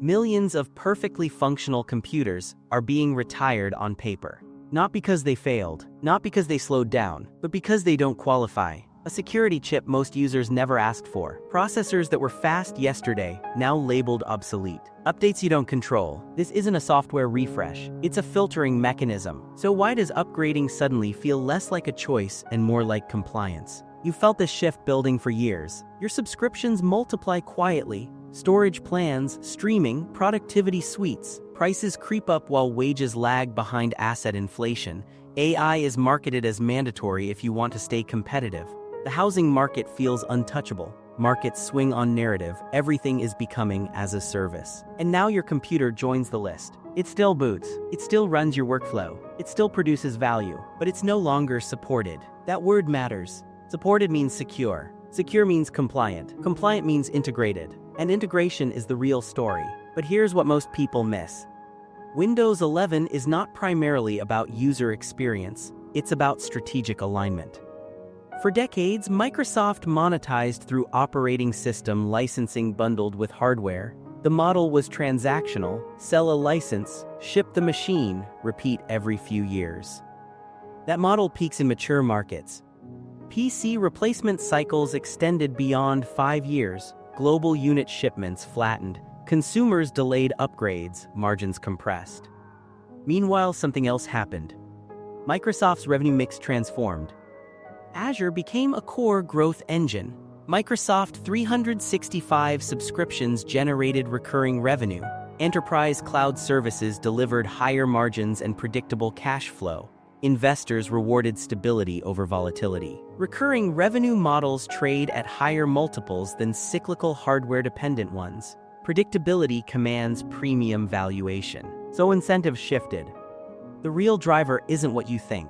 Millions of perfectly functional computers are being retired on paper. Not because they failed, not because they slowed down, but because they don't qualify. A security chip most users never asked for. Processors that were fast yesterday, now labeled obsolete. Updates you don't control. This isn't a software refresh, it's a filtering mechanism. So why does upgrading suddenly feel less like a choice and more like compliance? You felt this shift building for years. Your subscriptions multiply quietly. Storage plans, streaming, productivity suites. Prices creep up while wages lag behind asset inflation. AI is marketed as mandatory if you want to stay competitive. The housing market feels untouchable. Markets swing on narrative. Everything is becoming as a service. And now your computer joins the list. It still boots. It still runs your workflow. It still produces value. But it's no longer supported. That word matters. Supported means secure. Secure means compliant. Compliant means integrated. And integration is the real story. But here's what most people miss. Windows 11 is not primarily about user experience. It's about strategic alignment. For decades, Microsoft monetized through operating system licensing bundled with hardware. The model was transactional: sell a license, ship the machine, repeat every few years. That model peaks in mature markets. PC replacement cycles extended beyond 5 years, global unit shipments flattened, consumers delayed upgrades, margins compressed. Meanwhile, something else happened. Microsoft's revenue mix transformed. Azure became a core growth engine. Microsoft 365 subscriptions generated recurring revenue. Enterprise cloud services delivered higher margins and predictable cash flow. Investors rewarded stability over volatility. Recurring revenue models trade at higher multiples than cyclical hardware-dependent ones. Predictability commands premium valuation. So incentives shifted. The real driver isn't what you think.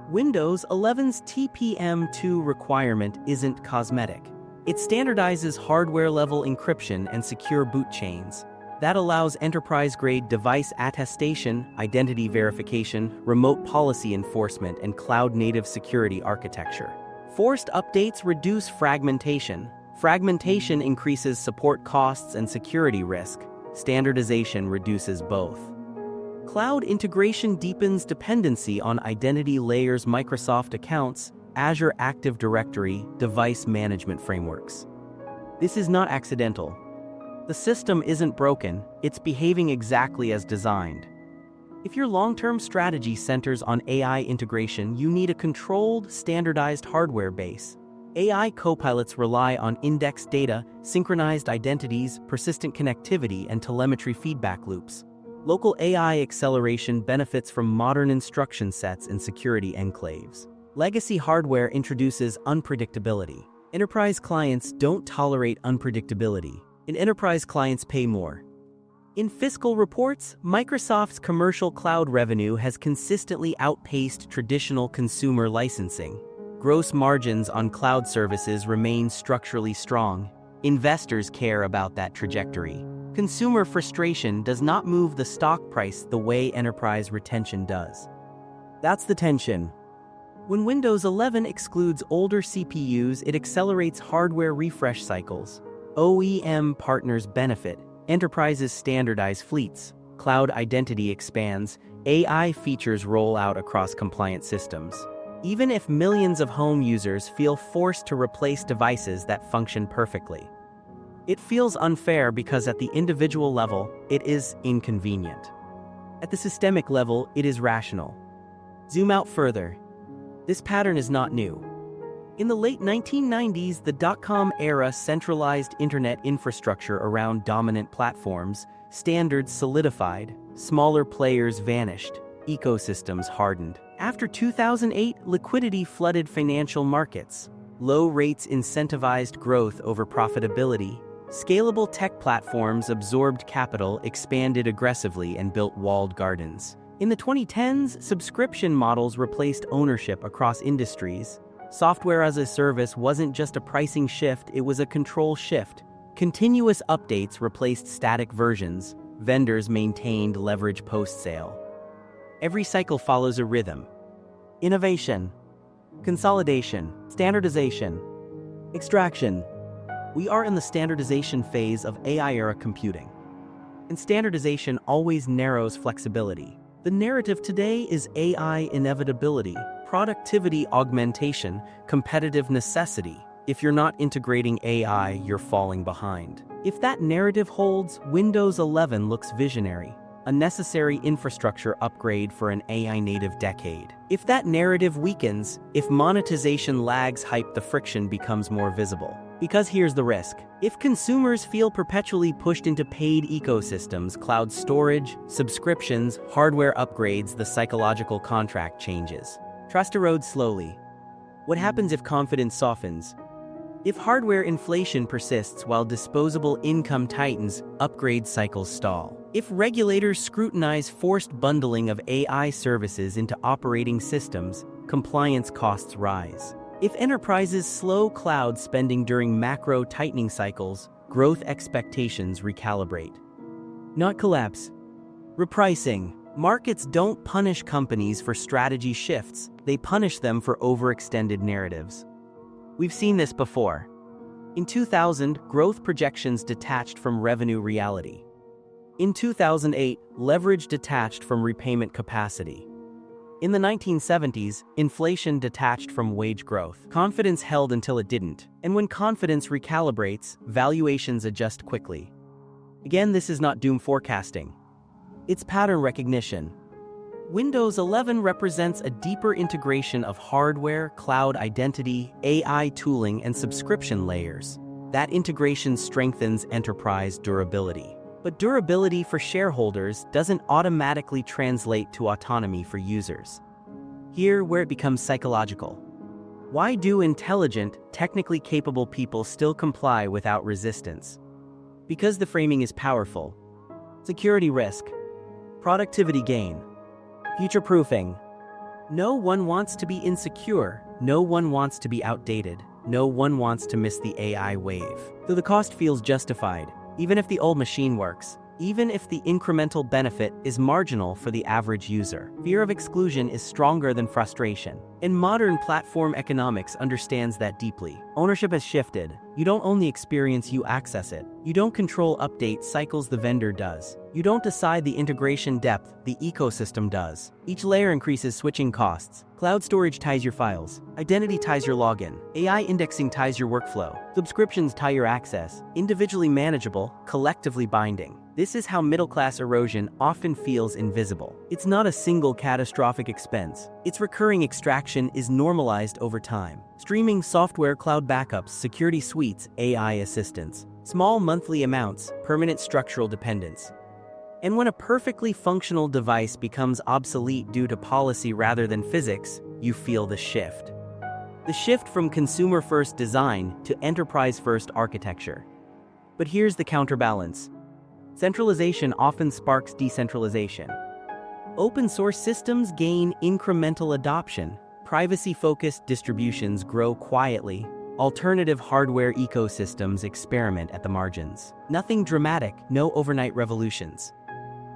Windows 11's TPM2 requirement isn't cosmetic. It standardizes hardware-level encryption and secure boot chains. That allows enterprise-grade device attestation, identity verification, remote policy enforcement, and cloud-native security architecture. Forced updates reduce fragmentation. Fragmentation increases support costs and security risk. Standardization reduces both. Cloud integration deepens dependency on identity layers, Microsoft accounts, Azure Active Directory, device management frameworks. This is not accidental. The system isn't broken, it's behaving exactly as designed. If your long-term strategy centers on AI integration, you need a controlled, standardized hardware base. AI copilots rely on indexed data, synchronized identities, persistent connectivity, and telemetry feedback loops. Local AI acceleration benefits from modern instruction sets and security enclaves. Legacy hardware introduces unpredictability. Enterprise clients don't tolerate unpredictability, and enterprise clients pay more. In fiscal reports, Microsoft's commercial cloud revenue has consistently outpaced traditional consumer licensing. Gross margins on cloud services remain structurally strong. Investors care about that trajectory. Consumer frustration does not move the stock price the way enterprise retention does. That's the tension. When Windows 11 excludes older CPUs, it accelerates hardware refresh cycles. OEM partners benefit. Enterprises standardize fleets. Cloud identity expands. AI features roll out across compliant systems. Even if millions of home users feel forced to replace devices that function perfectly. It feels unfair because at the individual level, it is inconvenient. At the systemic level, it is rational. Zoom out further. This pattern is not new. In the late 1990s, the dot-com era centralized internet infrastructure around dominant platforms. Standards solidified, smaller players vanished, ecosystems hardened. After 2008, liquidity flooded financial markets. Low rates incentivized growth over profitability. Scalable tech platforms absorbed capital, expanded aggressively, and built walled gardens. In the 2010s, subscription models replaced ownership across industries. Software as a service wasn't just a pricing shift, it was a control shift. Continuous updates replaced static versions. Vendors maintained leverage post-sale. Every cycle follows a rhythm. Innovation, consolidation, standardization, extraction. We are in the standardization phase of AI-era computing. And standardization always narrows flexibility. The narrative today is AI inevitability, productivity augmentation, competitive necessity. If you're not integrating AI, you're falling behind. If that narrative holds, Windows 11 looks visionary, a necessary infrastructure upgrade for an AI-native decade. If that narrative weakens, if monetization lags hype, the friction becomes more visible. Because here's the risk. If consumers feel perpetually pushed into paid ecosystems, cloud storage, subscriptions, hardware upgrades, the psychological contract changes. Trust erodes slowly. What happens if confidence softens? If hardware inflation persists while disposable income tightens, upgrade cycles stall. If regulators scrutinize forced bundling of AI services into operating systems, compliance costs rise. If enterprises slow cloud spending during macro tightening cycles, growth expectations recalibrate. Not collapse. Repricing. Markets don't punish companies for strategy shifts, they punish them for overextended narratives. We've seen this before. In 2000, growth projections detached from revenue reality. In 2008, leverage detached from repayment capacity. In the 1970s, inflation detached from wage growth. Confidence held until it didn't. And when confidence recalibrates, valuations adjust quickly. Again, this is not doom forecasting. It's pattern recognition. Windows 11 represents a deeper integration of hardware, cloud identity, AI tooling, and subscription layers. That integration strengthens enterprise durability. But durability for shareholders doesn't automatically translate to autonomy for users. Here, where it becomes psychological. Why do intelligent, technically capable people still comply without resistance? Because the framing is powerful. Security risk. Productivity gain. Future-proofing. No one wants to be insecure. No one wants to be outdated. No one wants to miss the AI wave. Though the cost feels justified, even if the old machine works, even if the incremental benefit is marginal for the average user. Fear of exclusion is stronger than frustration. And modern platform economics understands that deeply. Ownership has shifted. You don't own the experience, you access it. You don't control update cycles, the vendor does. You don't decide the integration depth, the ecosystem does. Each layer increases switching costs. Cloud storage ties your files. Identity ties your login. AI indexing ties your workflow. Subscriptions tie your access. Individually manageable, collectively binding. This is how middle-class erosion often feels invisible. It's not a single catastrophic expense. Its recurring extraction is normalized over time. Streaming software, cloud backups, security suites, AI assistance. Small monthly amounts, permanent structural dependence. And when a perfectly functional device becomes obsolete due to policy rather than physics, you feel the shift. The shift from consumer-first design to enterprise-first architecture. But here's the counterbalance. Centralization often sparks decentralization. Open-source systems gain incremental adoption. Privacy-focused distributions grow quietly. Alternative hardware ecosystems experiment at the margins. Nothing dramatic, no overnight revolutions.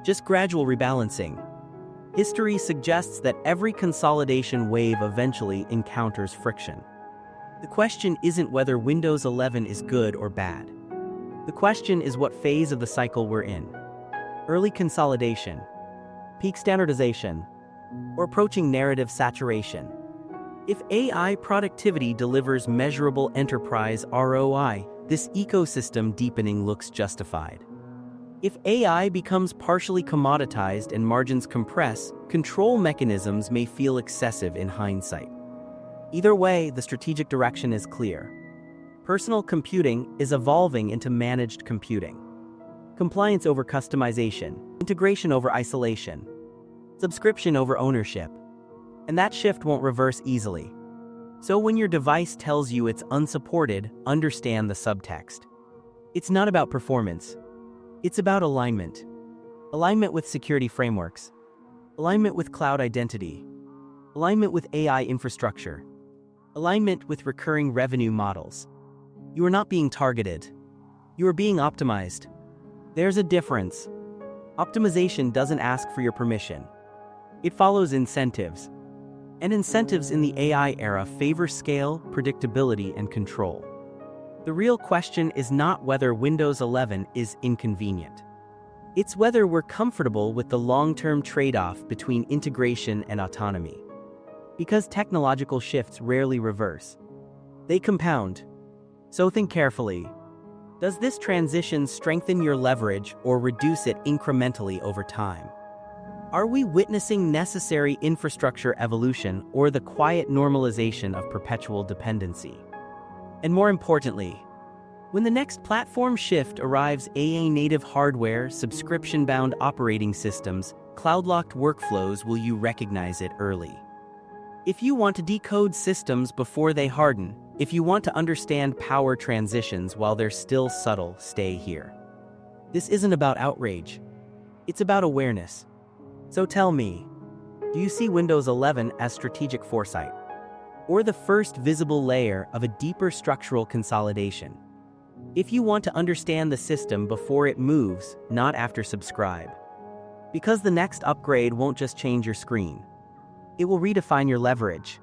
Just gradual rebalancing. History suggests that every consolidation wave eventually encounters friction. The question isn't whether Windows 11 is good or bad. The question is what phase of the cycle we're in. Early consolidation, peak standardization, or approaching narrative saturation. If AI productivity delivers measurable enterprise ROI, this ecosystem deepening looks justified. If AI becomes partially commoditized and margins compress, control mechanisms may feel excessive in hindsight. Either way, the strategic direction is clear. Personal computing is evolving into managed computing. Compliance over customization, integration over isolation, subscription over ownership. And that shift won't reverse easily. So when your device tells you it's unsupported, understand the subtext. It's not about performance. It's about alignment. Alignment with security frameworks. Alignment with cloud identity. Alignment with AI infrastructure. Alignment with recurring revenue models. You are not being targeted. You are being optimized. There's a difference. Optimization doesn't ask for your permission. It follows incentives. And incentives in the AI era favor scale, predictability, and control. The real question is not whether Windows 11 is inconvenient. It's whether we're comfortable with the long-term trade-off between integration and autonomy. Because technological shifts rarely reverse. They compound. So think carefully. Does this transition strengthen your leverage or reduce it incrementally over time? Are we witnessing necessary infrastructure evolution or the quiet normalization of perpetual dependency? And more importantly, when the next platform shift arrives, AI-native hardware, subscription-bound operating systems, cloud-locked workflows, will you recognize it early? If you want to decode systems before they harden, if you want to understand power transitions while they're still subtle, stay here. This isn't about outrage. It's about awareness. So tell me, do you see Windows 11 as strategic foresight? Or the first visible layer of a deeper structural consolidation? If you want to understand the system before it moves, not after, subscribe. Because the next upgrade won't just change your screen. It will redefine your leverage.